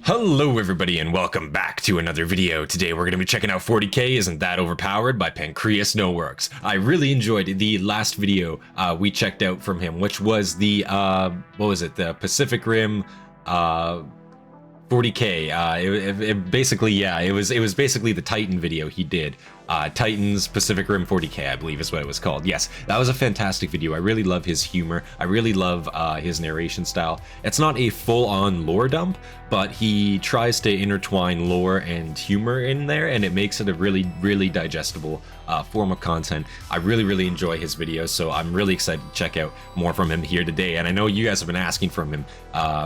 Hello everybody and welcome back to another video. Today we're going to be checking out 40k Isn't That Overpowered by Pancreasnowork. I really enjoyed the last video we checked out from him, which was the, the Pacific Rim 40k. It was basically the Titan video he did. Titan's Pacific Rim 40k, I believe is what it was called. Yes, that was a fantastic video. I really love his humor. I really love his narration style. It's not a full-on lore dump, but he tries to intertwine lore and humor in there, and it makes it a really digestible form of content. I really enjoy his videos, so I'm really excited to check out more from him here today. And I know you guys have been asking from him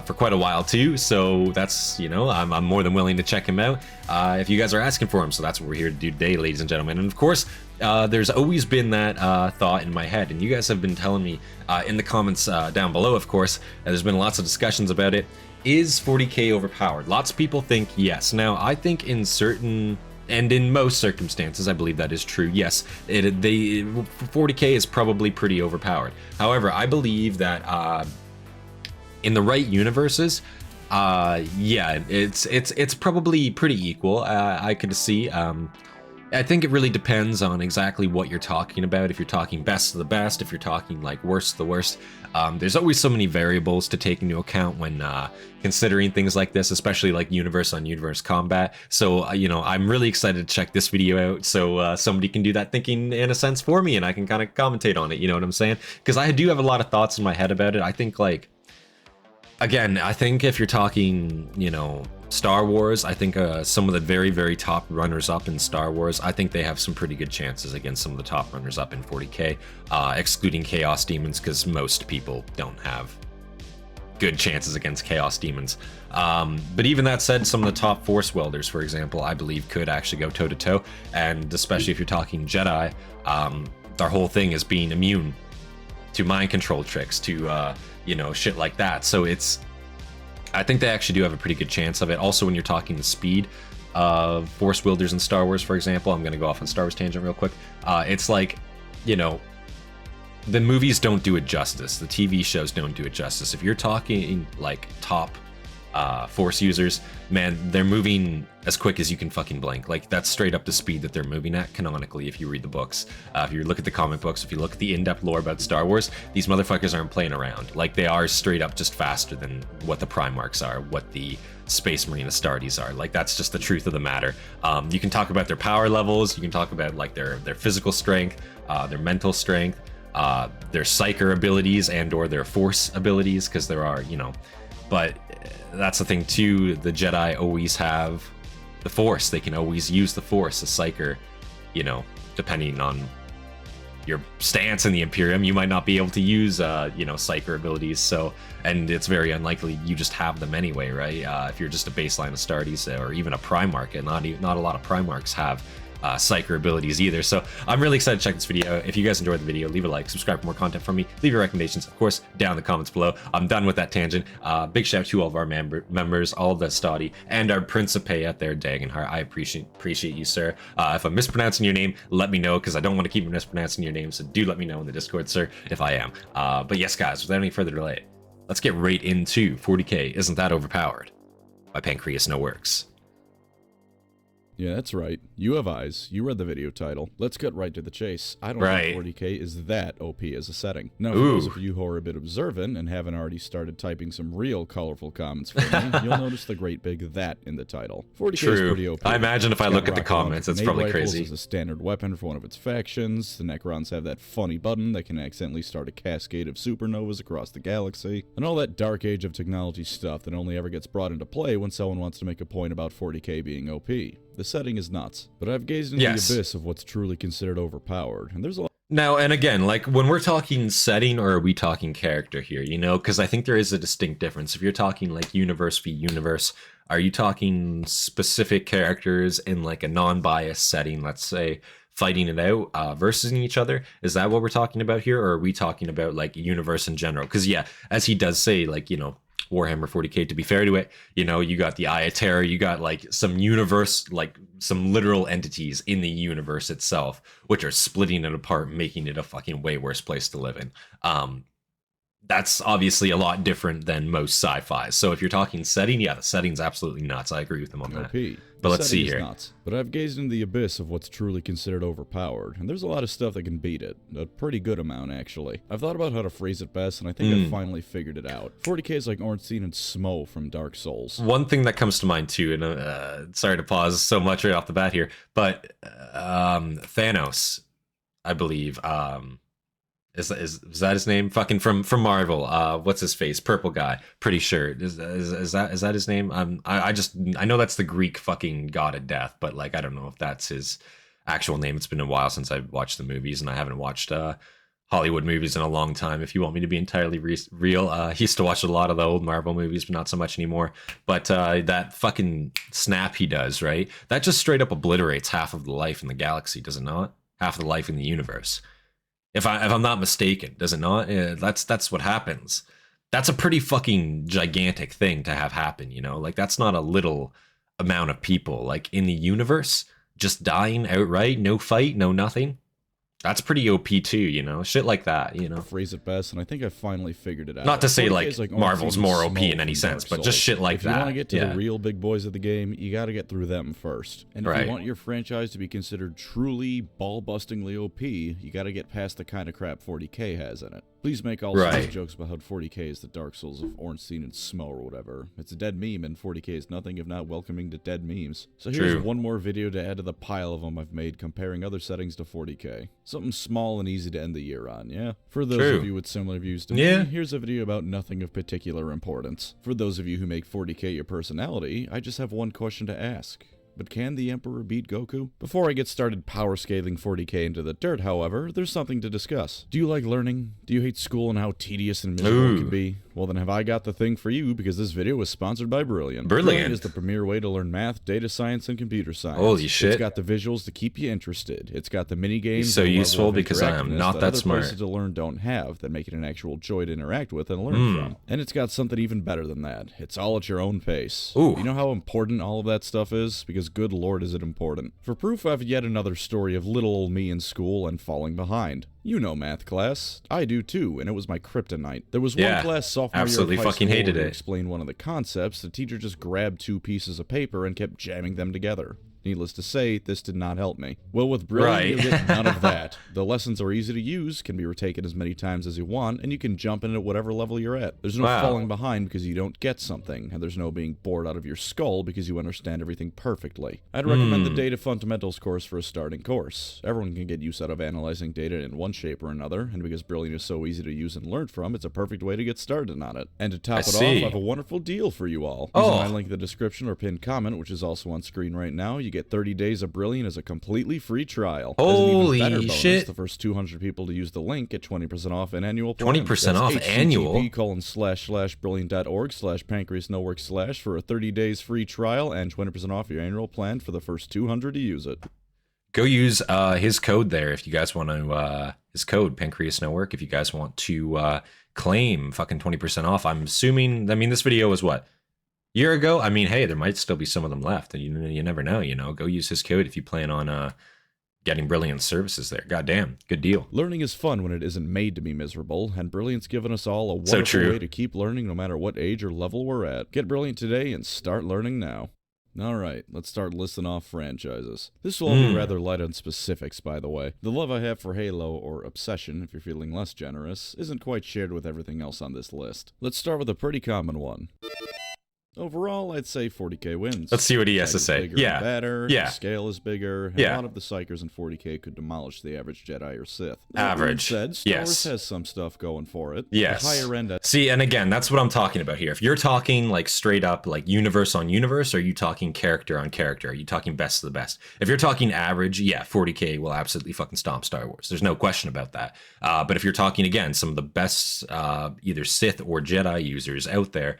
for quite a while too, so that's, you know, I'm more than willing to check him out if you guys are asking for him. So that's what we're here to do today, ladies and gentlemen. And of course, there's always been that thought in my head, and you guys have been telling me in the comments down below, of course, there's been lots of discussions about it. Is 40k overpowered? Lots of people think yes. Now, I think in certain and in most circumstances, I believe that is true. Yes, 40k is probably pretty overpowered. However, I believe that in the right universes, yeah, it's probably pretty equal. I could see. I think it really depends on exactly what you're talking about. If you're talking best of the best, if you're talking like worst of the worst, there's always so many variables to take into account when considering things like this, especially like universe on universe combat. So, you know, I'm really excited to check this video out so somebody can do that thinking in a sense for me, and I can kind of commentate on it, you know what I'm saying? Because I do have a lot of thoughts in my head about it. I think, like, again, I think if you're talking, you know, Star Wars, I think some of the very top runners-up in Star Wars, I think they have some pretty good chances against some of the top runners-up in 40k, excluding Chaos Demons, because most people don't have good chances against Chaos Demons. But even that said, some of the top Force Welders, for example, I believe could actually go toe-to-toe, and especially if you're talking Jedi, their whole thing is being immune to mind control tricks, to, you know, shit like that. So I think they actually do have a pretty good chance of it. Also, when you're talking the speed of Force Wielders in Star Wars, for example, I'm going to go off on Star Wars tangent real quick. It's like, you know, the movies don't do it justice. The TV shows don't do it justice. If you're talking like top Force users, man, they're moving as quick as you can fucking blink. Like, that's straight up the speed that they're moving at canonically if you read the books. If you look at the comic books, if you look at the in-depth lore about Star Wars, these motherfuckers aren't playing around. Like, they are straight up just faster than what the Primarchs are, what the Space Marine Astartes are. Like, that's just the truth of the matter. You can talk about their power levels, you can talk about like their physical strength, their mental strength, their psyker abilities and or their force abilities, because there are, you know, but that's the thing too, the Jedi always have the Force. They can always use the Force, a psyker, you know, depending on your stance in the Imperium, you might not be able to use, you know, psyker abilities. So, and it's very unlikely you just have them anyway, right? If you're just a baseline Astartes or even a Primarch, and not a lot of Primarchs have psyker abilities either. So I'm really excited to check this video. If you guys enjoyed the video, leave a like, subscribe for more content from me, leave your recommendations, of course, down in the comments below. I'm done with that tangent. Big shout out to all of our members, all of the Hastati, and our Principe out there, Dagenhart. I appreciate you, sir. If I'm mispronouncing your name, let me know, because I don't want to keep mispronouncing your name, so do let me know in the Discord, sir, if I am. But yes, guys, without any further delay, let's get right into 40k Isn't That Overpowered by Pancreasnowork. Yeah, that's right. You have eyes. You read the video title. Let's get right to the chase. I don't think 40k is that OP as a setting. Now, for those of you who are a bit observant and haven't already started typing some real colorful comments for me, you'll notice the great big "that" in the title. 40k is pretty OP. I imagine if I look at the comments, it's probably crazy. It's a standard weapon for one of its factions. The Necrons have that funny button that can accidentally start a cascade of supernovas across the galaxy, and all that dark age of technology stuff that only ever gets brought into play when someone wants to make a point about 40k being OP. The setting is nuts, but I've gazed into the abyss of what's truly considered overpowered, and there's a lot. Now, and again, like, when we're talking setting, or are we talking character here, you know, because I think there is a distinct difference. If you're talking like universe v universe, are you talking specific characters in like a non-biased setting, let's say, fighting it out versus each other? Is that what we're talking about here, or are we talking about like universe in general? Because yeah, as he does say, like, you know, Warhammer 40k, to be fair to it, you know, you got the Eye of Terror, you got like some universe, like some literal entities in the universe itself, which are splitting it apart, making it a fucking way worse place to live in. that's obviously a lot different than most sci-fi. So if you're talking setting, yeah, the setting's absolutely nuts. I agree with him on that. OP. But let's see here. Nuts. But I've gazed into the abyss of what's truly considered overpowered, and there's a lot of stuff that can beat it. A pretty good amount, actually. I've thought about how to phrase it best, and I think I've finally figured it out. 40k is like Ornstein and Smo from Dark Souls. One thing that comes to mind too, and sorry to pause so much right off the bat here, but Thanos, I believe, is that his name? Fucking from Marvel. What's his face? Purple guy. Pretty sure. Is that his name? I know that's the Greek fucking god of death, but like I don't know if that's his actual name. It's been a while since I've watched the movies, and I haven't watched Hollywood movies in a long time. If you want me to be entirely real, I used to watch a lot of the old Marvel movies, but not so much anymore. But that fucking snap he does, right? That just straight up obliterates half of the life in the galaxy, does it not? Half of the life in the universe. If I'm not mistaken, does it not? That's what happens. That's a pretty fucking gigantic thing to have happen, you know? Like, that's not a little amount of people. Like, in the universe, just dying outright, no fight, no nothing. That's pretty OP too, you know? Shit like that, you know? Phrase it best, and I think I finally figured it out. Not to say, like Marvel's more OP in any sense, but just shit like that. If you want to get to the real big boys of the game, you got to get through them first. And if you want your franchise to be considered truly ball-bustingly OP, you got to get past the kind of crap 40k has in it. Please make all sorts of jokes about how 40k is the Dark Souls of Ornstein and Smo or whatever. It's a dead meme, and 40k is nothing if not welcoming to dead memes. So here's one more video to add to the pile of them I've made comparing other settings to 40k. Something small and easy to end the year on, yeah? For those of you with similar views to me, here's a video about nothing of particular importance. For those of you who make 40k your personality, I just have one question to ask. But can the Emperor beat Goku? Before I get started power scaling 40k into the dirt, however, there's something to discuss. Do you like learning? Do you hate school and how tedious and miserable it can be? Well, then have I got the thing for you, because this video was sponsored by Brilliant. Brilliant is the premier way to learn math, data science, and computer science. Holy shit. It's got the visuals to keep you interested. It's got the mini games. So useful because I am not that smart. Places to learn don't have that make it an actual joy to interact with and learn from. And it's got something even better than that. It's all at your own pace. Ooh. You know how important all of that stuff is? Because good lord is it important. For proof, I have yet another story of little old me in school and falling behind. You know math class. I do too, and it was my kryptonite. There was one class sophomore year of high school hated to it. explain one of the concepts. The teacher just grabbed two pieces of paper and kept jamming them together. Needless to say, this did not help me. Well, with Brilliant, you get none of that. The lessons are easy to use, can be retaken as many times as you want, and you can jump in at whatever level you're at. There's no falling behind because you don't get something, and there's no being bored out of your skull because you understand everything perfectly. I'd recommend the Data Fundamentals course for a starting course. Everyone can get use out of analyzing data in one shape or another, and because Brilliant is so easy to use and learn from, it's a perfect way to get started on it. And to top it off, I have a wonderful deal for you all. Using my link in the description or pinned comment, which is also on screen right now, you get 30 days of Brilliant as a completely free trial. Holy bonus, shit. The first 200 people to use the link get 20% off an annual plan. 20% off annual? http://brilliant.org/Pancreasnowork/ for a 30 days free trial and 20% off your annual plan for the first 200 to use it. Go use his code there if you guys want to, his code, Pancreasnowork, if you guys want to claim fucking 20% off. I'm assuming, I mean, this video was what? Year ago? I mean, hey, there might still be some of them left, and you never know, you know. Go use his code if you plan on getting Brilliant services there. Goddamn, good deal. Learning is fun when it isn't made to be miserable, and Brilliant's given us all a wonderful way to keep learning no matter what age or level we're at. Get Brilliant today and start learning now. Alright, let's start listing off franchises. This will all be rather light on specifics, by the way. The love I have for Halo, or Obsession, if you're feeling less generous, isn't quite shared with everything else on this list. Let's start with a pretty common one. Overall, I'd say 40k wins. Let's see what he has to say. Yeah. Better, the scale is bigger, and a lot of the Psychers in 40k could demolish the average Jedi or Sith. Average. That said, Star Wars has some stuff going for it. Yes. The higher end. See, and again, that's what I'm talking about here. If you're talking like straight up like universe on universe, or are you talking character on character? Are you talking best of the best? If you're talking average, yeah, 40k will absolutely fucking stomp Star Wars. There's no question about that. But if you're talking, again, some of the best either Sith or Jedi users out there,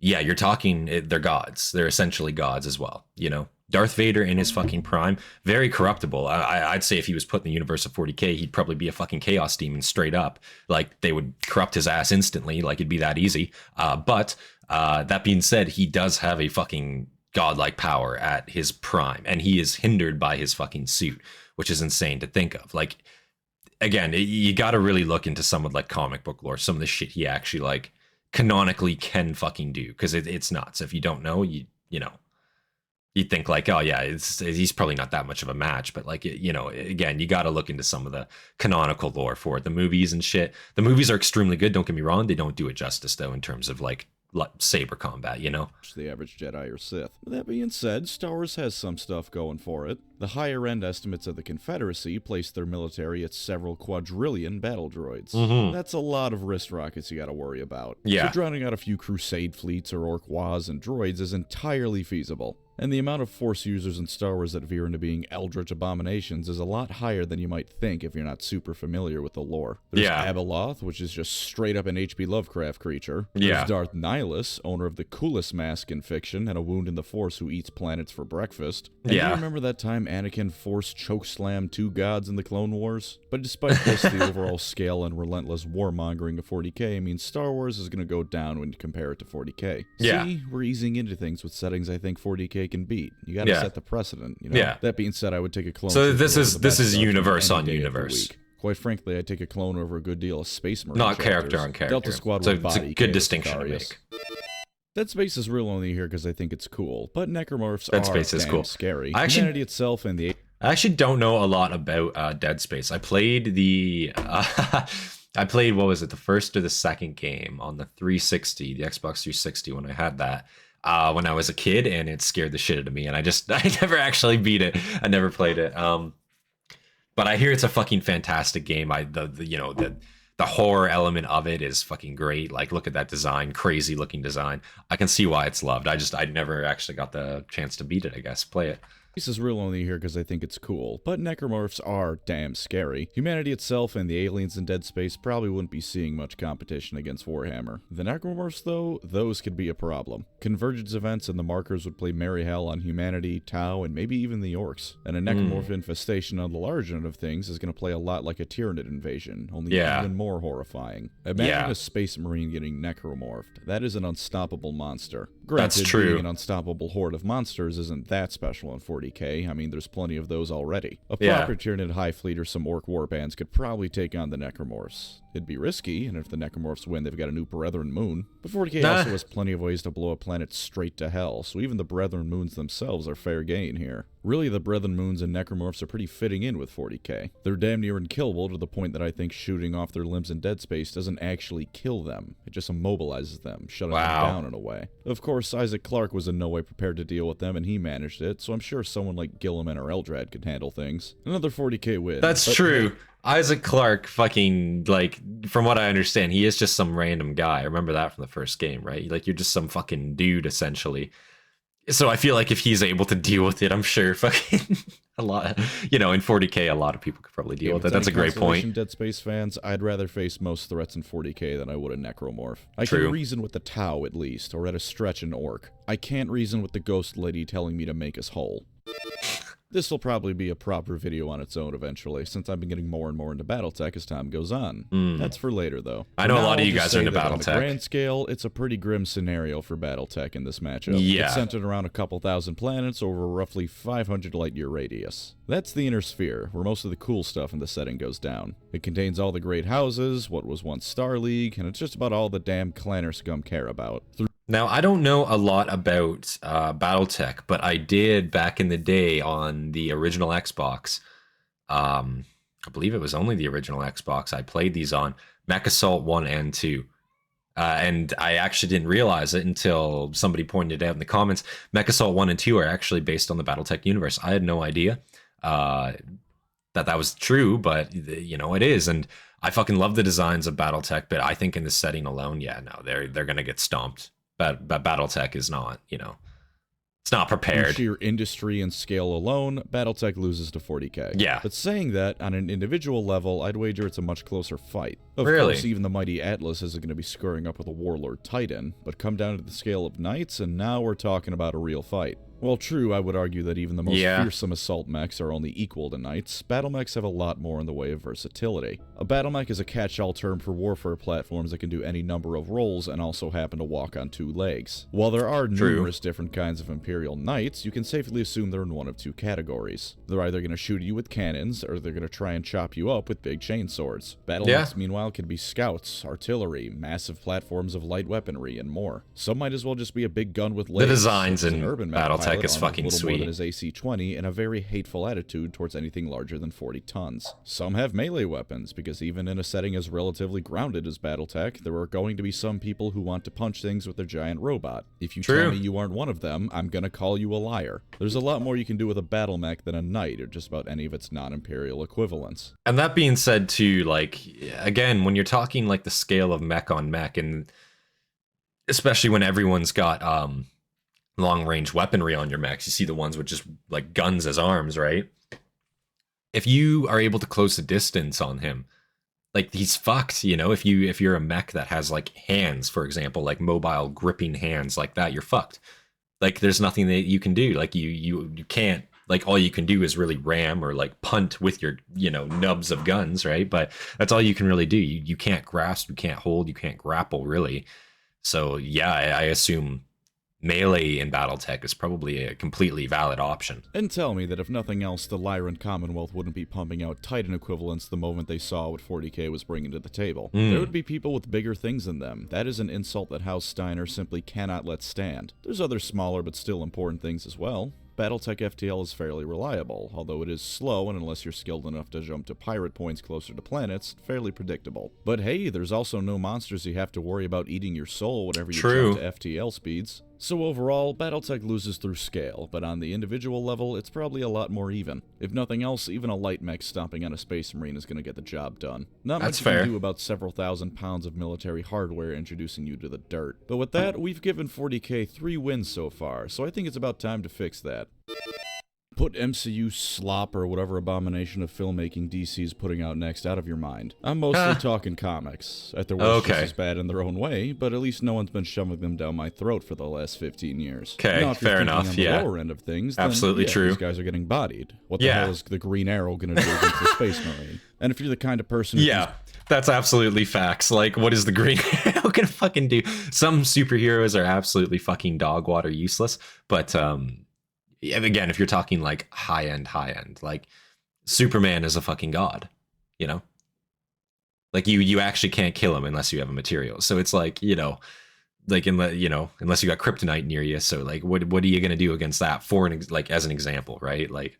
yeah, you're talking, they're gods. They're essentially gods as well, you know? Darth Vader in his fucking prime, very corruptible. I'd say if he was put in the universe of 40k, he'd probably be a fucking chaos demon straight up. Like, they would corrupt his ass instantly, like it'd be that easy. But that being said, he does have a fucking godlike power at his prime, and he is hindered by his fucking suit, which is insane to think of. Like, again, you got to really look into some of like comic book lore, some of the shit he actually like canonically can fucking do, because it's nuts. If you don't know, you know, you'd think like, oh yeah, he's probably not that much of a match, but like, you know, again, you got to look into some of the canonical lore for it. The movies and shit. The movies are extremely good. Don't get me wrong. They don't do it justice though in terms of like saber combat, you know? The average Jedi or Sith. That being said, Star Wars has some stuff going for it. The higher-end estimates of the Confederacy place their military at several quadrillion battle droids. That's a lot of wrist rockets you gotta worry about. Yeah. So drowning out a few Crusade fleets or Orc Waz and droids is entirely feasible. And the amount of Force users in Star Wars that veer into being eldritch abominations is a lot higher than you might think if you're not super familiar with the lore. There's Abeloth, which is just straight up an H.P. Lovecraft creature. There's Darth Nihilus, owner of the coolest mask in fiction and a wound in the Force who eats planets for breakfast. And do you remember that time Anakin Force chokeslammed 2 gods in the Clone Wars? But despite this, the overall scale and relentless warmongering of 40k means Star Wars is going to go down when you compare it to 40k. See, we're easing into things with settings I think 40k can beat. You got to set the precedent, you know? That being said, I would take a clone. So this is universe on universe. Quite frankly, I'd take a clone over a good deal of Space Marine Not chapters. character on character. Delta Squad so with it's body a good chaos distinction to Acarius. make. Dead Space is real only here because I think it's cool, but necromorphs Dead are Space is damn cool. Scary. Humanity itself and the... I actually don't know a lot about Dead Space. I played the... I played, what was it, the first or the second game on the 360, the Xbox 360 when I had that. When I was a kid, and it scared the shit out of me, and I never actually beat it. I never played it. But I hear it's a fucking fantastic game. The horror element of it is fucking great. Like, look at that design, crazy looking design. I can see why it's loved. I never actually got the chance to beat it, I guess, play it. This is real only here because I think it's cool, but necromorphs are damn scary. Humanity itself and the aliens in Dead Space probably wouldn't be seeing much competition against Warhammer. The necromorphs, though, those could be a problem. Convergence events and the markers would play merry hell on humanity, Tau, and maybe even the orcs. And a necromorph infestation on the large end of things is going to play a lot like a Tyranid invasion, only even more horrifying. Imagine a space marine getting necromorphed. That is an unstoppable monster. Granted, that's true. Being an unstoppable horde of monsters isn't that special in 40k. I mean, there's plenty of those already. A proper Tyranid high fleet or some orc warbands could probably take on the necromorphs. It'd be risky, and if the necromorphs win, they've got a new Brethren moon. But 40k also has plenty of ways to blow a planet straight to hell, so even the Brethren moons themselves are fair game here. Really, the Brethren moons and necromorphs are pretty fitting in with 40k. They're damn near unkillable to the point that I think shooting off their limbs in Dead Space doesn't actually kill them. It just immobilizes them, shutting them down in a way. Of course, Isaac Clarke was in no way prepared to deal with them, and he managed it, so I'm sure someone like Gilliman or Eldrad could handle things. Another 40k win. That's true. Isaac Clarke, fucking, like, from what I understand, he is just some random guy. I remember that from the first game, right? Like, you're just some fucking dude, essentially. So I feel like if he's able to deal with it, I'm sure fucking a lot, you know, in 40k, a lot of people could probably deal with it. That's a great point. Dead Space fans, I'd rather face most threats in 40k than I would a necromorph. I can reason with the Tau, at least, or at a stretch an orc. I can't reason with the ghost lady telling me to make us whole. This will probably be a proper video on its own eventually, since I've been getting more and more into Battletech as time goes on. That's for later, though. I know a lot of you guys are into Battletech. On a grand scale, it's a pretty grim scenario for Battletech in this matchup. It's centered around a couple thousand planets over a roughly 500 light-year radius. That's the Inner Sphere, where most of the cool stuff in the setting goes down. It contains all the great houses, what was once Star League, and it's just about all the damn clanner scum care about. Now, I don't know a lot about Battletech, but I did back in the day on the original Xbox. I believe it was only the original Xbox I played these on, Mech Assault 1 and 2. And I actually didn't realize it until somebody pointed it out in the comments. Mech Assault 1 and 2 are actually based on the Battletech universe. I had no idea that was true, but, you know, it is. And I fucking love the designs of Battletech, but I think in this setting alone, they're going to get stomped. But Battletech is not, you know, it's not prepared. In sheer industry and scale alone, Battletech loses to 40k. Yeah. But saying that, on an individual level, I'd wager it's a much closer fight. Of course, even the mighty Atlas isn't going to be squaring up with a Warlord Titan, but come down to the scale of knights, and now we're talking about a real fight. While true, I would argue that even the most Yeah. fearsome assault mechs are only equal to knights, battle mechs have a lot more in the way of versatility. A battle mech is a catch-all term for warfare platforms that can do any number of roles and also happen to walk on 2 legs. While there are numerous different kinds of Imperial Knights, you can safely assume they're in one of 2 categories. They're either going to shoot you with cannons, or they're going to try and chop you up with big chainswords. Battle mechs, meanwhile, can be scouts, artillery, massive platforms of light weaponry, and more. Some might as well just be a big gun with legs. The designs in urban BattleTech is fucking more sweet. than his AC-20 and a very hateful attitude towards anything larger than 40 tons. Some have melee weapons, because even in a setting as relatively grounded as BattleTech, there are going to be some people who want to punch things with their giant robot. If you tell me you aren't one of them, I'm gonna call you a liar. There's a lot more you can do with a battle mech than a knight, or just about any of its non-imperial equivalents. And that being said, too, like, again, when you're talking, like, the scale of mech on mech, and especially when everyone's got, long-range weaponry on your mechs, you see the ones with just, like, guns as arms, right? If you are able to close the distance on him, like, he's fucked, you know? If you're a mech that has, like, hands, for example, like mobile gripping hands like that, you're fucked. Like, there's nothing that you can do. Like, you can't, like, all you can do is really ram or, like, punt with your, you know, nubs of guns, right? But that's all you can really do. You can't grasp, you can't hold, you can't grapple, really. So, yeah, I assume melee in BattleTech is probably a completely valid option. And tell me that if nothing else, the Lyran Commonwealth wouldn't be pumping out Titan equivalents the moment they saw what 40k was bringing to the table. There would be people with bigger things than them. That is an insult that House Steiner simply cannot let stand. There's other smaller but still important things as well. BattleTech FTL is fairly reliable, although it is slow, and unless you're skilled enough to jump to pirate points closer to planets, fairly predictable. But hey, there's also no monsters you have to worry about eating your soul whenever you jump to FTL speeds. So overall, BattleTech loses through scale, but on the individual level, it's probably a lot more even. If nothing else, even a light mech stomping on a space marine is going to get the job done. Not much you can do about several thousand pounds of military hardware introducing you to the dirt. But with that, we've given 40k 3 wins so far, so I think it's about time to fix that. Put MCU slop or whatever abomination of filmmaking DC's putting out next out of your mind. I'm mostly talking comics. At their worst, just as bad in their own way, but at least no one's been shoving them down my throat for the last 15 years. Okay, fair enough, on the lower end of things, absolutely then, true. These guys are getting bodied. What the hell is the Green Arrow gonna do against the Space Marine? And if you're the kind of person who that's absolutely facts. Like, what is the Green Arrow gonna fucking do? Some superheroes are absolutely fucking dog water useless, but and again, if you're talking like high end, like Superman is a fucking god, you know? Like you actually can't kill him unless you have a material. So it's like, you know, like unless you got kryptonite near you. So like, what are you gonna do against that? Like as an example, right? Like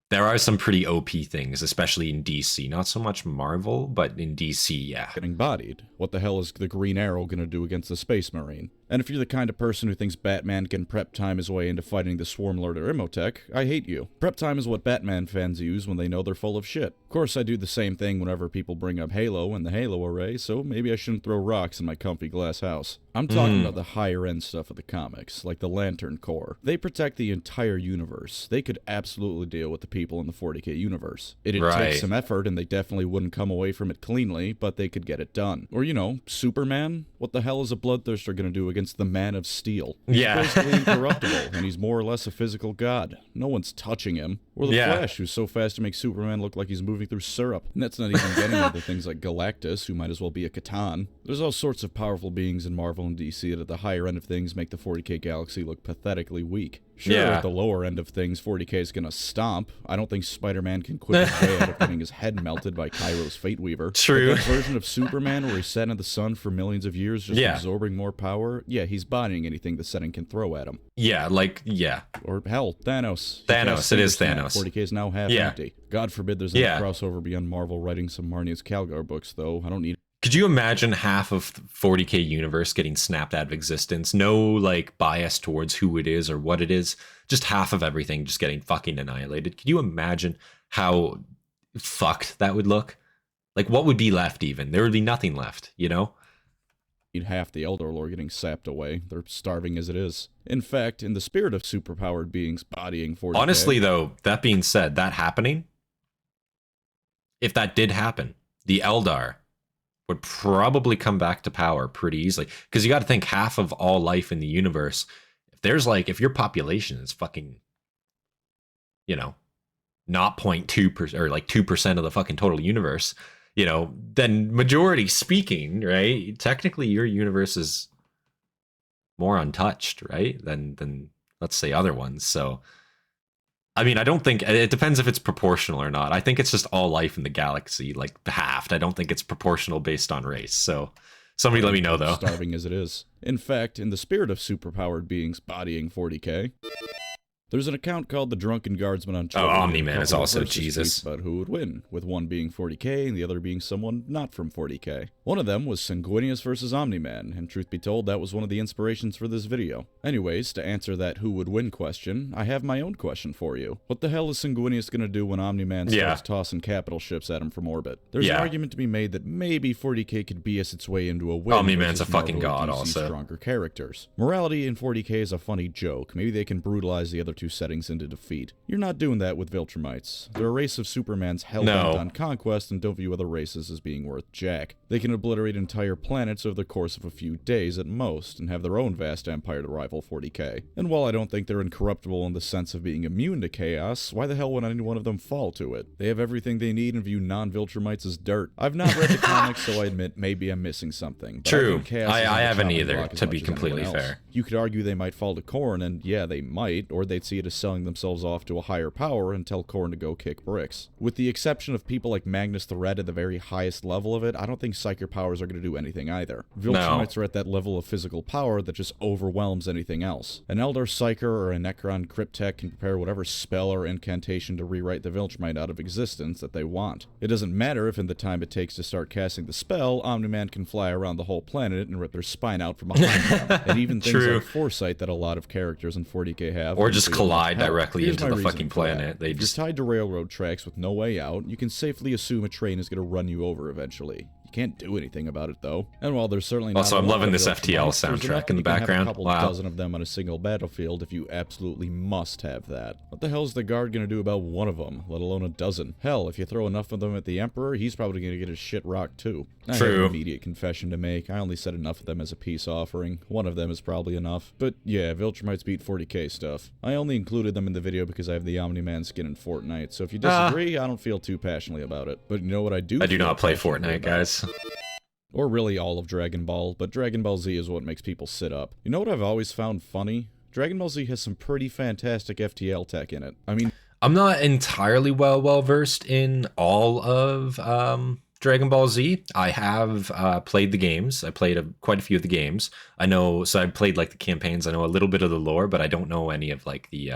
there are some pretty OP things, especially in DC. Not so much Marvel, but in DC, yeah. Getting bodied. What the hell is the Green Arrow gonna do against the Space Marine? And if you're the kind of person who thinks Batman can prep time his way into fighting the Swarm Lord or Imhotep, I hate you. Prep time is what Batman fans use when they know they're full of shit. Of course, I do the same thing whenever people bring up Halo and the Halo array, so maybe I shouldn't throw rocks in my comfy glass house. I'm talking about the higher end stuff of the comics, like the Lantern Corps. They protect the entire universe. They could absolutely deal with the people in the 40k universe. It'd take some effort, and they definitely wouldn't come away from it cleanly, but they could get it done. Or, you know, Superman? What the hell is a Bloodthirster gonna do against the Man of Steel? He's basically incorruptible, and he's more or less a physical god. No one's touching him. Or the Flash, who's so fast to make Superman look like he's moving through syrup. And that's not even getting into things like Galactus, who might as well be a Catan. There's all sorts of powerful beings in Marvel and DC that at the higher end of things make the 40k galaxy look pathetically weak. Sure, at the lower end of things, 40k is gonna stomp. I don't think Spider-Man can quit his way out of getting his head melted by Cairo's Fate Weaver. True. But that version of Superman where he sat in the sun for millions of years just absorbing more power, he's bodying anything the setting can throw at him. Or hell, Thanos. It is Thanos. 40k is now half empty. God forbid there's any crossover beyond Marvel writing some Marnius Calgar books, though. I don't need. Could you imagine half of 40k universe getting snapped out of existence? No, like, bias towards who it is or what it is. Just half of everything just getting fucking annihilated. Could you imagine how fucked that would look? Like, what would be left even? There would be nothing left, you know? Half the Elder Lord getting sapped away. They're starving as it is. In fact, in the spirit of superpowered beings bodying 40k... Honestly, though, that being said, that happening, if that did happen, the Eldar would probably come back to power pretty easily. Because you got to think half of all life in the universe if your population is fucking, you know, not 0.2% or like 2% of the fucking total universe, then majority speaking, right? Technically, your universe is more untouched, right? Than let's say other ones. So, I mean, I don't think it depends if it's proportional or not. I think it's just all life in the galaxy, like halved. I don't think it's proportional based on race. So, somebody let me know though. Starving as it is. In fact, in the spirit of superpowered beings bodying 40k. There's an account called The Drunken Guardsman on Twitter. Oh, Omni-Man is also Jesus. About who would win, with one being 40k and the other being someone not from 40k. One of them was Cynreius versus Omni-Man, and truth be told, that was one of the inspirations for this video. Anyways, to answer that who would win question, I have my own question for you. What the hell is Cynreius gonna do when Omni-Man starts tossing capital ships at him from orbit? There's an argument to be made that maybe 40k could BS its way into a win. Omni-Man's a fucking god, also. Stronger characters. Morality in 40k is a funny joke. Maybe they can brutalize the other two settings into defeat. You're not doing that with Viltrumites. They're a race of Supermans hell-bent on conquest and don't view other races as being worth jack. They can obliterate entire planets over the course of a few days at most, and have their own vast empire to rival 40k. And while I don't think they're incorruptible in the sense of being immune to chaos, why the hell would any one of them fall to it? They have everything they need and view non-Viltrumites as dirt. I've not read the comics, so I admit maybe I'm missing something. True. I haven't either, to be completely fair. You could argue they might fall to Khorne, and yeah, they might, or they'd see it as selling themselves off to a higher power and tell Khorne to go kick bricks. With the exception of people like Magnus the Red at the very highest level of it, I don't think Psyker powers are going to do anything either. Viltrumites are at that level of physical power that just overwhelms anything else. An Eldar Psyker or a Necron Cryptek can prepare whatever spell or incantation to rewrite the Viltrumite out of existence that they want. It doesn't matter if in the time it takes to start casting the spell, Omni-Man can fly around the whole planet and rip their spine out from behind them. And even things like foresight that a lot of characters in 40k have. Or just collide directly into the fucking planet. They just tied to railroad tracks with no way out, you can safely assume a train is going to run you over eventually. You can't do anything about it, though. And while there's certainly not also, I'm loving this FTL soundtrack in the background. A couple dozen of them on a single battlefield if you absolutely must have that. What the hell's the guard going to do about one of them, let alone a dozen? Hell, if you throw enough of them at the Emperor, he's probably going to get his shit rocked, too. I have an immediate confession to make. I only said enough of them as a peace offering. One of them is probably enough. But yeah, Viltrumites beat 40k stuff. I only included them in the video because I have the Omni-Man skin in Fortnite, so if you disagree, I don't feel too passionately about it. But you know what I do? I do not play Fortnite, guys. Or really all of Dragon Ball, but Dragon Ball Z is what makes people sit up. You know what I've always found funny? Dragon Ball Z has some pretty fantastic FTL tech in it. I mean, I'm not entirely well versed in all of Dragon Ball Z. I have played the games. I played quite a few of the games. I know, so I played like the campaigns. I know a little bit of the lore, but I don't know any of like the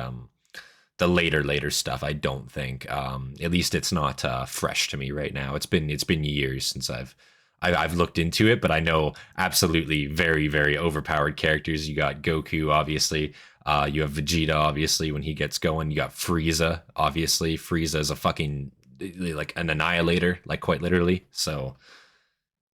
later stuff. I don't think. At least it's not fresh to me right now. It's been years since I've looked into it, but I know absolutely very, very overpowered characters. You got Goku, obviously. You have Vegeta, obviously, when he gets going. You got Frieza, obviously. Frieza is a fucking, like, an annihilator, like, quite literally. So,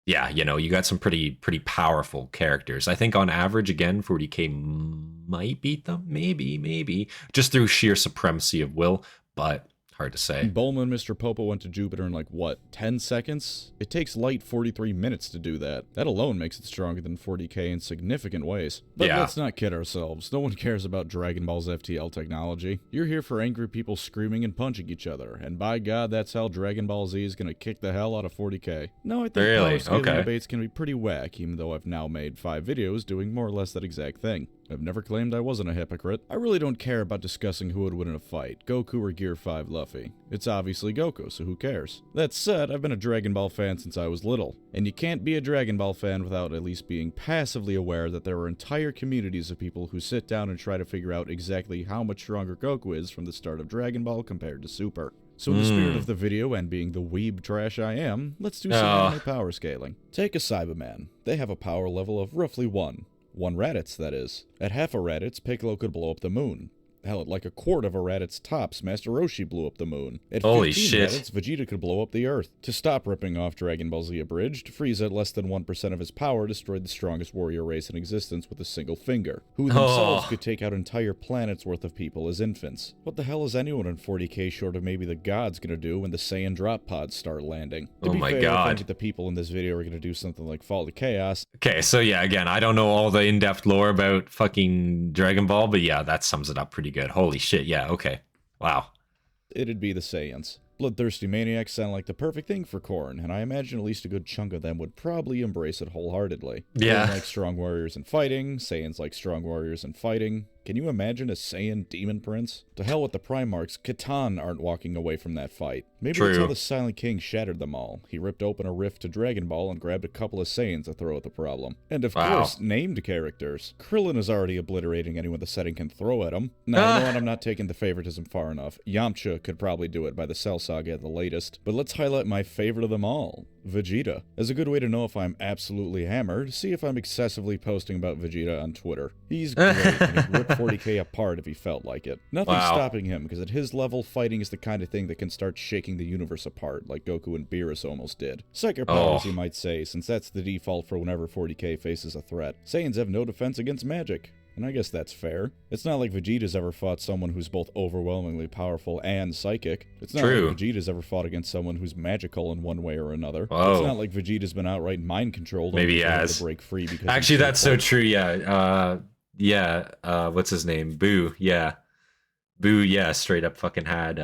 yeah, you got some pretty powerful characters. I think on average, again, 40k might beat them. Maybe. Just through sheer supremacy of will, but hard to say. Bowman, Mr. Popo went to Jupiter in like, what, 10 seconds? It takes Light 43 minutes to do that. That alone makes it stronger than 40k in significant ways. But let's not kid ourselves. No one cares about Dragon Ball's FTL technology. You're here for angry people screaming and punching each other, and by God, that's how Dragon Ball Z is gonna kick the hell out of 40k. No, I think power scaling debates can be pretty whack, even though I've now made 5 videos doing more or less that exact thing. I've never claimed I wasn't a hypocrite. I really don't care about discussing who would win in a fight, Goku or Gear 5 Luffy. It's obviously Goku, so who cares? That said, I've been a Dragon Ball fan since I was little, and you can't be a Dragon Ball fan without at least being passively aware that there are entire communities of people who sit down and try to figure out exactly how much stronger Goku is from the start of Dragon Ball compared to Super. So in the spirit of the video and being the weeb trash I am, let's do some anime power scaling. Take a Cyberman. They have a power level of roughly 1. 1 Raditz, that is. At half a Raditz, Piccolo could blow up the moon. Hell, at like a quart of a Raditz tops, Master Roshi blew up the moon. At Holy 15 shit. Raditz, Vegeta could blow up the Earth. To stop ripping off Dragon Ball Z Abridged, Frieza at less than 1% of his power destroyed the strongest warrior race in existence with a single finger, who themselves could take out entire planets worth of people as infants. What the hell is anyone in 40k short of maybe the gods gonna do when the Saiyan drop pods start landing? To be fair, I think the people in this video are gonna do something like Fall to Chaos. Okay, so yeah, again, I don't know all the in-depth lore about fucking Dragon Ball, but yeah, that sums it up pretty good. Holy shit, yeah, okay. Wow. It'd be the Saiyans. Bloodthirsty maniacs sound like the perfect thing for Korn, and I imagine at least a good chunk of them would probably embrace it wholeheartedly. Yeah. Korn like strong warriors and fighting, Saiyans like strong warriors and fighting. Can you imagine a Saiyan demon prince? To hell with the Primarchs, Catan aren't walking away from that fight. Maybe that's how the Silent King shattered them all. He ripped open a rift to Dragon Ball and grabbed a couple of Saiyans to throw at the problem. And of course, named characters. Krillin is already obliterating anyone the setting can throw at him. Now, you know what, I'm not taking the favoritism far enough. Yamcha could probably do it by the Cell Saga at the latest. But let's highlight my favorite of them all, Vegeta. As a good way to know if I'm absolutely hammered, see if I'm excessively posting about Vegeta on Twitter. He's great, and he'd rip 40k apart if he felt like it. Nothing's stopping him, because at his level, fighting is the kind of thing that can start shaking the universe apart, like Goku and Beerus almost did. Psychic powers, you might say, since that's the default for whenever 40k faces a threat. Saiyans have no defense against magic. And I guess that's fair. It's not like Vegeta's ever fought someone who's both overwhelmingly powerful and psychic. It's not like Vegeta's ever fought against someone who's magical in one way or another. Whoa. It's not like Vegeta's been outright mind-controlled. Maybe he has. To break free because actually, that's so true, yeah. What's his name? Boo, yeah. Boo, yeah, straight up fucking had,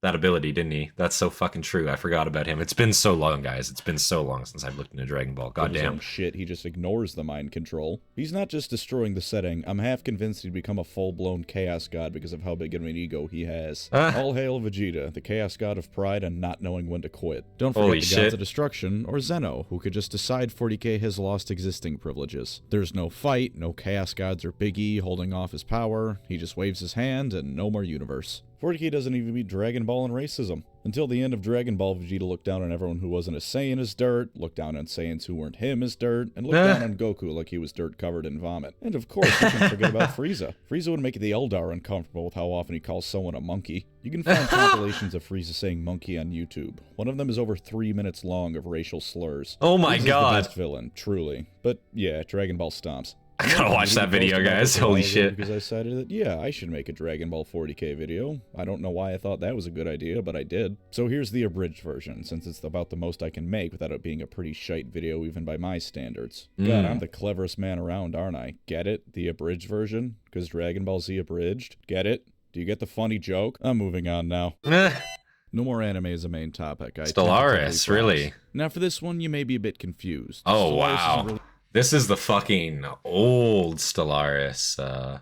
that ability, didn't he? That's so fucking true. I forgot about him. It's been so long, guys. It's been so long since I've looked into Dragon Ball. Goddamn. Shit, he just ignores the mind control. He's not just destroying the setting. I'm half convinced he'd become a full-blown Chaos God because of how big of an ego he has. All hail Vegeta, the Chaos God of pride and not knowing when to quit. Don't forget the Gods of Destruction, or Zeno, who could just decide 40k has lost existing privileges. There's no fight, no Chaos Gods or Big E holding off his power. He just waves his hand and no more universe. 40k doesn't even beat Dragon Ball in racism. Until the end of Dragon Ball, Vegeta looked down on everyone who wasn't a Saiyan as dirt, looked down on Saiyans who weren't him as dirt, and looked down on Goku like he was dirt covered in vomit. And of course, you can forget about Frieza. Frieza would make the Eldar uncomfortable with how often he calls someone a monkey. You can find compilations of Frieza saying monkey on YouTube. One of them is over 3 minutes long of racial slurs. Oh my god. The best villain, truly. But yeah, Dragon Ball stomps. I gotta watch that video, guys. Holy shit. Because I decided that, yeah, I should make a Dragon Ball 40k video. I don't know why I thought that was a good idea, but I did. So here's the abridged version, since it's about the most I can make without it being a pretty shite video even by my standards. God, I'm the cleverest man around, aren't I? Get it? The abridged version? Because Dragon Ball Z abridged? Get it? Do you get the funny joke? I'm moving on now. No more anime as a main topic. Stellaris, really? Now for this one, you may be a bit confused. Oh, wow. This is the fucking old Stellaris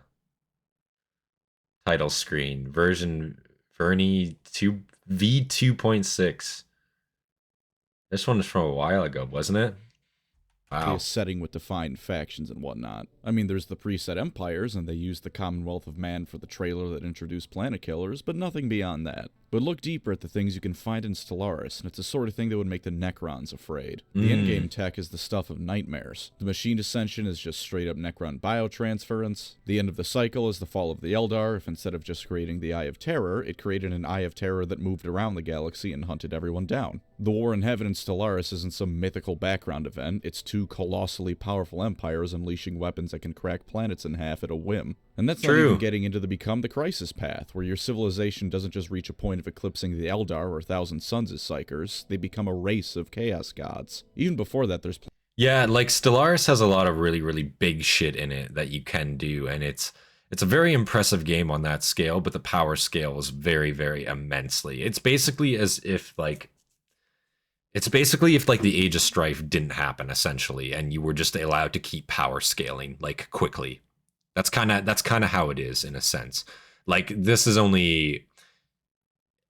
title screen. Version Verni V2.6. This one is from a while ago, wasn't it? Wow. A setting with defined factions and whatnot. I mean, there's the preset empires, and they used the Commonwealth of Man for the trailer that introduced Planet Killers, but nothing beyond that. But look deeper at the things you can find in Stellaris, and it's the sort of thing that would make the Necrons afraid. The endgame tech is the stuff of nightmares. The machine ascension is just straight-up Necron biotransference. The end of the cycle is the fall of the Eldar. If instead of just creating the Eye of Terror, it created an Eye of Terror that moved around the galaxy and hunted everyone down. The War in Heaven in Stellaris isn't some mythical background event, it's two colossally powerful empires unleashing weapons that can crack planets in half at a whim. And that's not even getting into the Become the Crisis path, where your civilization doesn't just reach a point of eclipsing the Eldar or Thousand Suns as Psychers, they become a race of Chaos Gods. Even before that, there's... Yeah, like, Stellaris has a lot of really, really big shit in it that you can do, and it's a very impressive game on that scale, but the power scale is very, very immensely. It's basically as if, like... It's basically if, like, the Age of Strife didn't happen, essentially, and you were just allowed to keep power scaling, like, quickly. That's kind of how it is, in a sense. Like, this is only...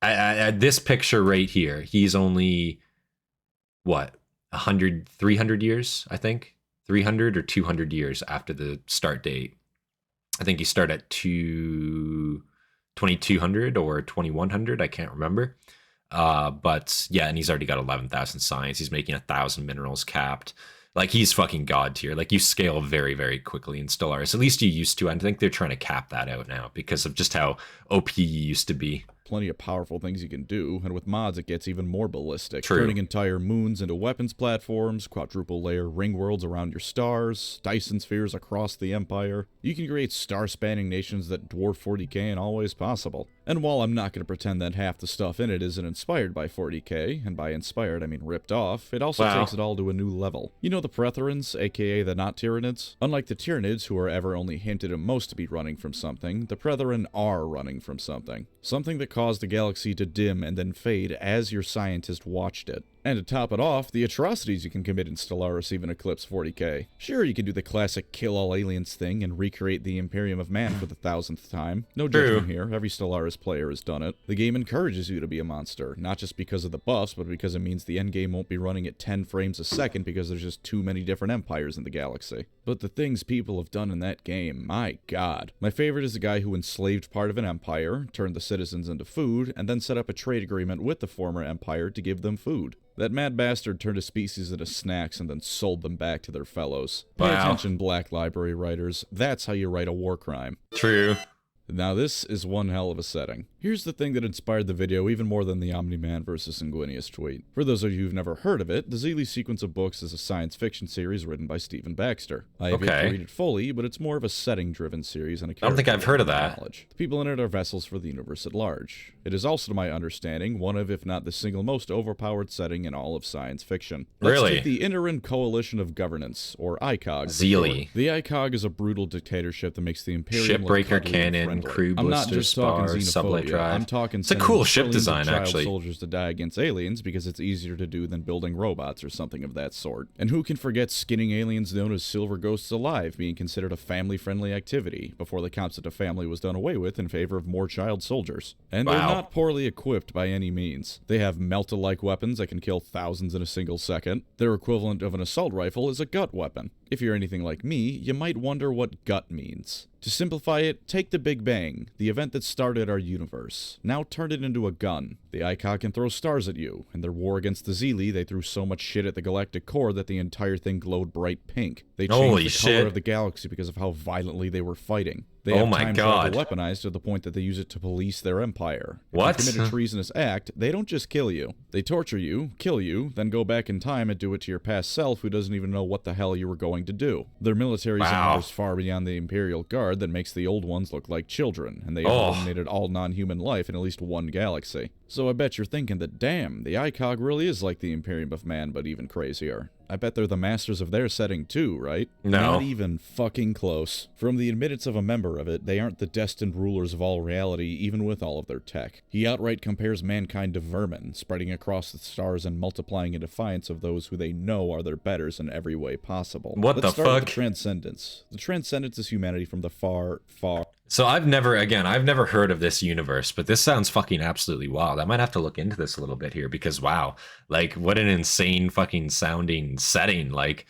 At this picture right here, he's only, what, 300 years, I think? 300 or 200 years after the start date. I think you start at 2200 or 2100, I can't remember. But yeah, and he's already got 11,000 science. He's making 1,000 minerals capped. Like, he's fucking god tier. Like, you scale very, very quickly in Stellaris. At least you used to. I think they're trying to cap that out now because of just how OP you used to be. Plenty of powerful things you can do, and with mods it gets even more ballistic. True. Turning entire moons into weapons platforms, quadruple layer ring worlds around your stars, Dyson spheres across the Empire. You can create star-spanning nations that dwarf 40k in all ways possible. And while I'm not going to pretend that half the stuff in it isn't inspired by 40k, and by inspired I mean ripped off, it also takes it all to a new level. You know the Pretherans, aka the not Tyranids? Unlike the Tyranids, who are ever only hinted at most to be running from something, the Pretheran are running from something. Something that caused the galaxy to dim and then fade as your scientist watched it. And to top it off, the atrocities you can commit in Stellaris even eclipse 40k. Sure, you can do the classic kill all aliens thing and recreate the Imperium of Man for the 1000th time. No judgment here, every Stellaris player has done it. The game encourages you to be a monster, not just because of the buffs, but because it means the endgame won't be running at 10 frames a second because there's just too many different empires in the galaxy. But the things people have done in that game, my god. My favorite is the guy who enslaved part of an empire, turned the citizens into food, and then set up a trade agreement with the former empire to give them food. That mad bastard turned a species into snacks and then sold them back to their fellows. Pay attention, Black Library writers. That's how you write a war crime. True. Now this is one hell of a setting. Here's the thing that inspired the video even more than the Omni-Man vs. Sanguinius tweet. For those of you who've never heard of it, the Zeely sequence of books is a science fiction series written by Stephen Baxter. I have yet to read it fully, but it's more of a setting-driven series and a character. I don't think I've heard of that. Knowledge. The people in it are vessels for the universe at large. It is also, to my understanding, one of, if not the single most overpowered setting in all of science fiction. Let's take the Interim Coalition of Governance, or ICOG. Zeely. The ICOG is a brutal dictatorship that makes the Imperium shipbreaker cannon, crew I'm not blister just talking spars, xenophobia. sublight drive. I'm talking it's a cool ship design, actually. Soldiers to die against aliens because it's easier to do than building robots or something of that sort. And who can forget skinning aliens known as silver ghosts alive being considered a family-friendly activity before the concept of family was done away with in favor of more child soldiers. And they're not poorly equipped by any means. They have melta-like weapons that can kill thousands in a single second. Their equivalent of an assault rifle is a gut weapon. If you're anything like me, you might wonder what gut means. To simplify it, take the Big Bang, the event that started our universe. Now turn it into a gun. The ICOG can throw stars at you. In their war against the Zeely, they threw so much shit at the galactic core that the entire thing glowed bright pink. They changed the color of the galaxy because of how violently they were fighting. They have time travel weaponized to the point that they use it to police their empire. If you commit a treasonous act, they don't just kill you. They torture you, kill you, then go back in time and do it to your past self who doesn't even know what the hell you were going to do. Their military is far beyond the Imperial Guard that makes the old ones look like children, and they eliminated all non-human life in at least one galaxy. So I bet you're thinking that, damn, the ICOG really is like the Imperium of Man, but even crazier. I bet they're the masters of their setting too, right? No. Not even fucking close. From the admittance of a member of it, they aren't the destined rulers of all reality, even with all of their tech. He outright compares mankind to vermin, spreading across the stars and multiplying in defiance of those who they know are their betters in every way possible. Let's start with the Transcendence. The Transcendence is humanity from the far, far... So I've never heard of this universe, but this sounds fucking absolutely wild. I might have to look into this a little bit here because wow, like what an insane fucking sounding setting. Like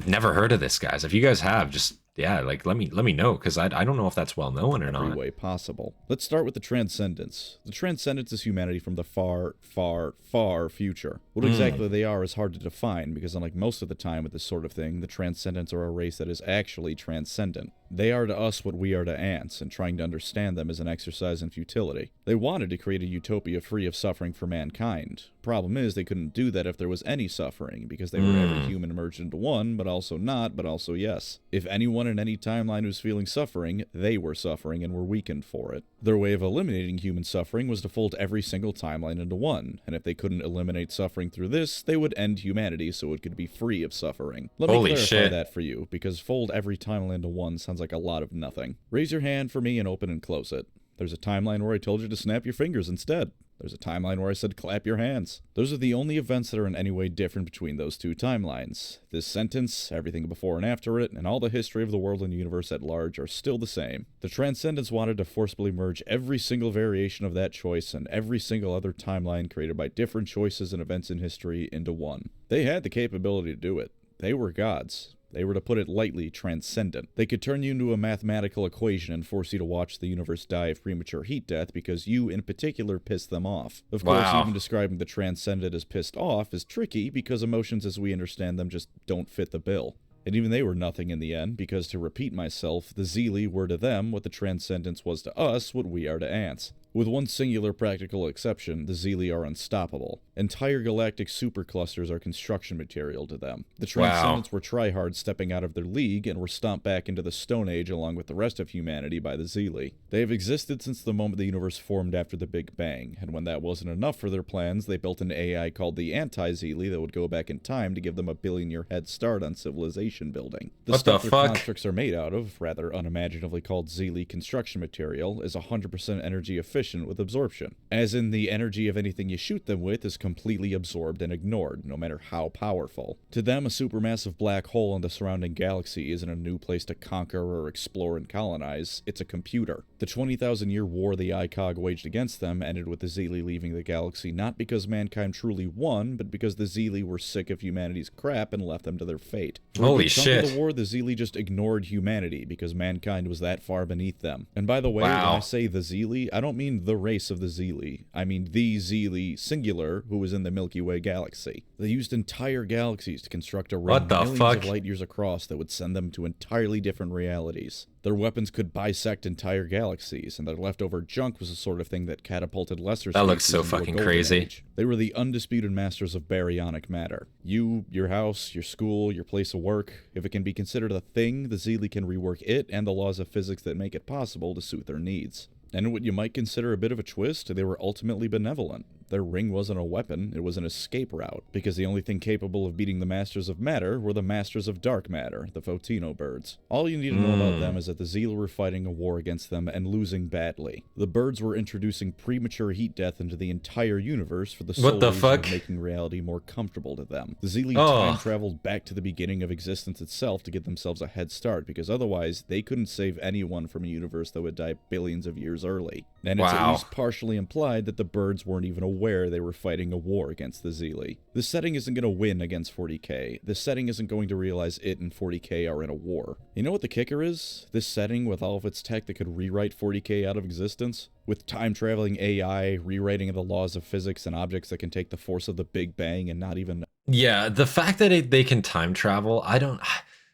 never heard of this, guys. If you guys have, just like let me know because I don't know if that's well known or not. Every way possible. Let's start with the Transcendence. The Transcendence is humanity from the far, far, far future. What exactly they are is hard to define because unlike most of the time with this sort of thing, the Transcendents are a race that is actually transcendent. They are to us what we are to ants, and trying to understand them is an exercise in futility. They wanted to create a utopia free of suffering for mankind. Problem is, they couldn't do that if there was any suffering, because they were every human merged into one, but also not, but also yes. If anyone in any timeline was feeling suffering, they were suffering and were weakened for it. Their way of eliminating human suffering was to fold every single timeline into one, and if they couldn't eliminate suffering through this, they would end humanity so it could be free of suffering. Let me clarify that for you, because fold every timeline into one sounds like a lot of nothing. Raise your hand for me and open and close it. There's a timeline where I told you to snap your fingers instead. There's a timeline where I said clap your hands. Those are the only events that are in any way different between those two timelines. This sentence, everything before and after it, and all the history of the world and universe at large are still the same. The Transcendents wanted to forcibly merge every single variation of that choice and every single other timeline created by different choices and events in history into one. They had the capability to do it. They were gods. They were, to put it lightly, transcendent. They could turn you into a mathematical equation and force you to watch the universe die of premature heat death because you, in particular, pissed them off. Of course, even describing the transcendent as pissed off is tricky because emotions as we understand them just don't fit the bill. And even they were nothing in the end, because, to repeat myself, the Zeeli were to them what the Transcendence was to us what we are to ants. With one singular practical exception, the Zeeli are unstoppable. Entire galactic superclusters are construction material to them. The Transcendents were tryhards stepping out of their league and were stomped back into the Stone Age along with the rest of humanity by the Zeeli. They have existed since the moment the universe formed after the Big Bang, and when that wasn't enough for their plans, they built an AI called the Anti-Zeeli that would go back in time to give them a billion-year head start on civilization building. The stuff their constructs are made out of, rather unimaginatively called Zeeli construction material, is 100% energy efficient with absorption. As in, the energy of anything you shoot them with is completely absorbed and ignored, no matter how powerful. To them, a supermassive black hole in the surrounding galaxy isn't a new place to conquer or explore and colonize, it's a computer. The 20,000-year war the ICOG waged against them ended with the Zeeli leaving the galaxy not because mankind truly won, but because the Zeeli were sick of humanity's crap and left them to their fate. Holy shit. Of the war, the Zeeli just ignored humanity because mankind was that far beneath them. And by the way, when I say the Zeeli, I don't mean the race of the Zeeli. I mean the Zeeli, singular, who was in the Milky Way galaxy. They used entire galaxies to construct a ring millions of light years across that would send them to entirely different realities. Their weapons could bisect entire galaxies, and their leftover junk was the sort of thing that catapulted lesser species. That looks so fucking crazy. Age. They were the undisputed masters of baryonic matter. You, your house, your school, your place of work, if it can be considered a thing, the Zeeli can rework it and the laws of physics that make it possible to suit their needs. And in what you might consider a bit of a twist, they were ultimately benevolent. Their ring wasn't a weapon, it was an escape route, because the only thing capable of beating the Masters of Matter were the Masters of Dark Matter, the Photino birds. All you need to know about them is that the Zeeli were fighting a war against them and losing badly. The birds were introducing premature heat death into the entire universe for the sole reason of making reality more comfortable to them. The Zeeli time-traveled back to the beginning of existence itself to give themselves a head start, because otherwise they couldn't save anyone from a universe that would die billions of years early. And it's at least partially implied that the birds weren't even aware they were fighting a war against the Zeeli. The setting isn't going to win against 40k. The setting isn't going to realize it and 40k are in a war. You know what the kicker is? This setting, with all of its tech that could rewrite 40k out of existence, with time-traveling AI, rewriting of the laws of physics and objects that can take the force of the Big Bang and not even... Yeah, the fact that they can time travel, I don't...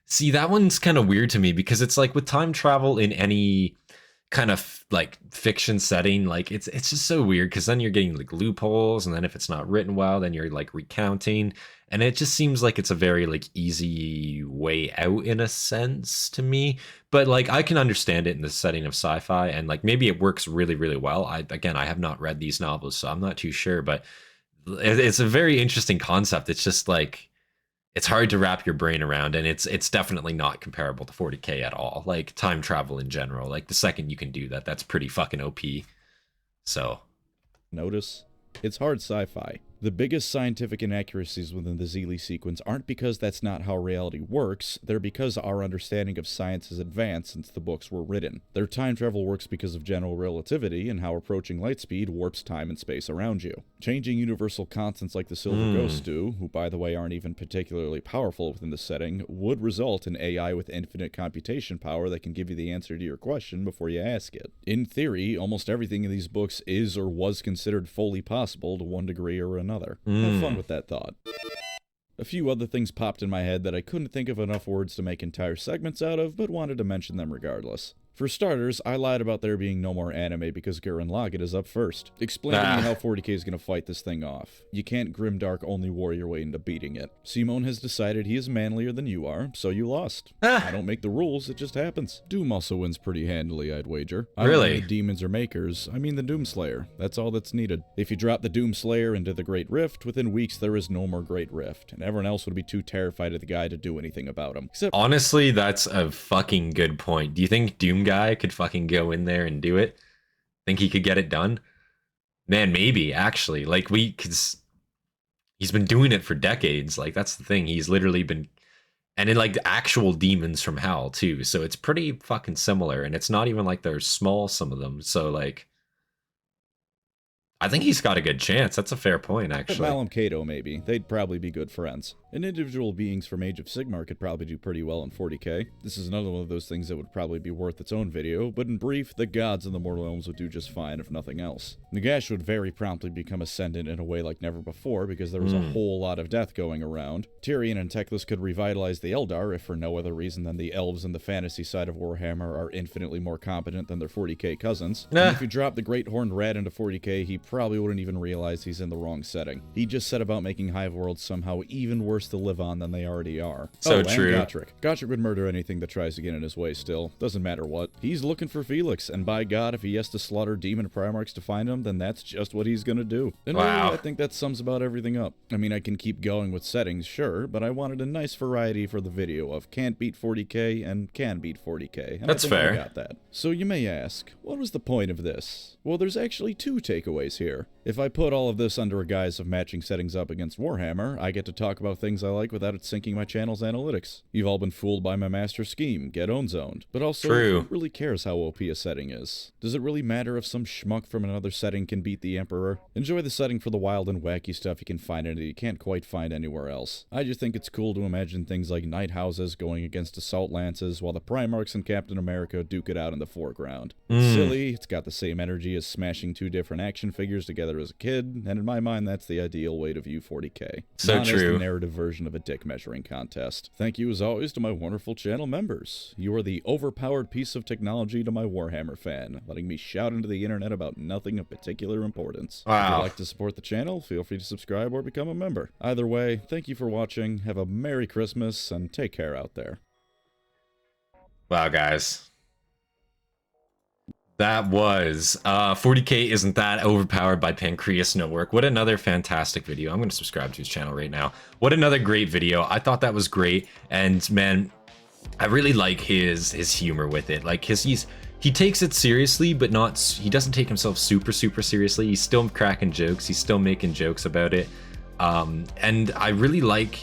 See, that one's kind of weird to me, because it's like with time travel in any kind of like fiction setting, like it's just so weird, because then you're getting like loopholes, and then if it's not written well, then you're like recounting, and it just seems like it's a very like easy way out in a sense to me. But like I can understand it in the setting of sci-fi, and like maybe it works really, really well. I have not read these novels, so I'm not too sure, but it's a very interesting concept. It's just like, it's hard to wrap your brain around, and it's definitely not comparable to 40k at all. Like time travel in general, like the second you can do that, that's pretty fucking OP. So notice, it's hard sci-fi. The biggest scientific inaccuracies within the Zeeli sequence aren't because that's not how reality works, they're because our understanding of science has advanced since the books were written. Their time travel works because of general relativity and how approaching light speed warps time and space around you. Changing universal constants like the Silver Ghosts do, who by the way aren't even particularly powerful within the setting, would result in AI with infinite computation power that can give you the answer to your question before you ask it. In theory, almost everything in these books is or was considered fully possible to one degree or another. Have fun with that thought. A few other things popped in my head that I couldn't think of enough words to make entire segments out of, but wanted to mention them regardless. For starters, I lied about there being no more anime because Gurren Lagann is up first. Explain to me how 40k is going to fight this thing off. You can't grimdark only war your way into beating it. Simon has decided he is manlier than you are, so you lost. I don't make the rules, it just happens. Doom also wins pretty handily, I'd wager. I don't mean the demons or makers, I mean the Doomslayer. That's all that's needed. If you drop the Doomslayer into the Great Rift, within weeks there is no more Great Rift, and everyone else would be too terrified of the guy to do anything about him. Except, honestly, that's a fucking good point. Do you think Doom guy could fucking go in there and do it? Think he could get it done? Man, maybe, actually. Like, cause he's been doing it for decades. Like, that's the thing. He's literally been, and in like actual demons from hell too. So it's pretty fucking similar, and it's not even like they're small, some of them. So like, I think he's got a good chance. That's a fair point, actually. Malum Cato, maybe. They'd probably be good friends. And individual beings from Age of Sigmar could probably do pretty well in 40k. This is another one of those things that would probably be worth its own video, but in brief, the gods and the mortal realms would do just fine if nothing else. Nagash would very promptly become ascendant in a way like never before because there was a whole lot of death going around. Tyrion and Teclis could revitalize the Eldar if for no other reason than the elves in the fantasy side of Warhammer are infinitely more competent than their 40k cousins. And if you drop the Great Horned Rat into 40k, he probably wouldn't even realize he's in the wrong setting. He just set about making Hive Worlds somehow even worse to live on than they already are. So true. And Gotrek. Gotrek would murder anything that tries to get in his way still. Doesn't matter what. He's looking for Felix, and by God, if he has to slaughter demon Primarchs to find him, then that's just what he's gonna do. And really, I think that sums about everything up. I mean, I can keep going with settings, sure, but I wanted a nice variety for the video of can't beat 40k and can beat 40k. And that's fair. I got that. So you may ask, what was the point of this? Well, there's actually two takeaways here. If I put all of this under a guise of matching settings up against Warhammer, I get to talk about things I like without it syncing my channel's analytics. You've all been fooled by my master scheme, get own-zoned. But also, who really cares how OP a setting is? Does it really matter if some schmuck from another setting can beat the Emperor? Enjoy the setting for the wild and wacky stuff you can find in it you can't quite find anywhere else. I just think it's cool to imagine things like Night Houses going against Assault Lances while the Primarchs and Captain America duke it out in the foreground. It's silly, it's got the same energy as smashing two different action figures together as a kid, and in my mind that's the ideal way to view 40k. So Not true. as the narrative version of a dick measuring contest. Thank you as always to my wonderful channel members. You are the overpowered piece of technology to my Warhammer fan, letting me shout into the internet about nothing of particular importance. Wow. If you'd like to support the channel, feel free to subscribe or become a member. Either way, thank you for watching, have a Merry Christmas, and take care out there. Wow, guys. That was 40k Isn't That Overpowered by Pancreasnowork. What another fantastic video. I'm going to subscribe to his channel right now. What another great video. I thought that was great. And man, I really like his humor with it. Like he takes it seriously, but he doesn't take himself super seriously. He's still cracking jokes. He's still making jokes about it. And I really like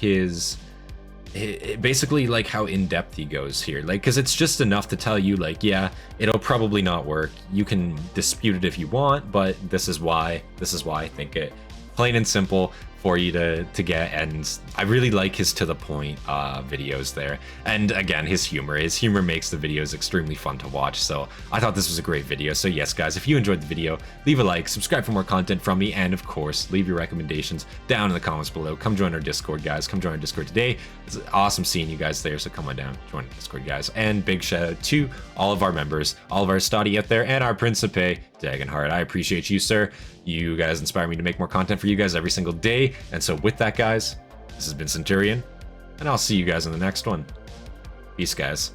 basically like how in-depth he goes here, like because it's just enough to tell you like, yeah, it'll probably not work, you can dispute it if you want, but this is why I think it, plain and simple for you to get. And I really like his to the point videos there, and again his humor makes the videos extremely fun to watch. So I thought this was a great video. So yes guys, if you enjoyed the video, leave a like, subscribe for more content from me, and of course leave your recommendations down in the comments below. Come join our Discord, guys. Come join our Discord today. It's awesome seeing you guys there, so come on down, join the Discord, guys. And big shout out to all of our members, all of our Hastati out there, and our Principe, Dagenhart. I appreciate you, sir. You guys inspire me to make more content for you guys every single day. And so with that guys, this has been Centurion, and I'll see you guys in the next one. Peace, guys.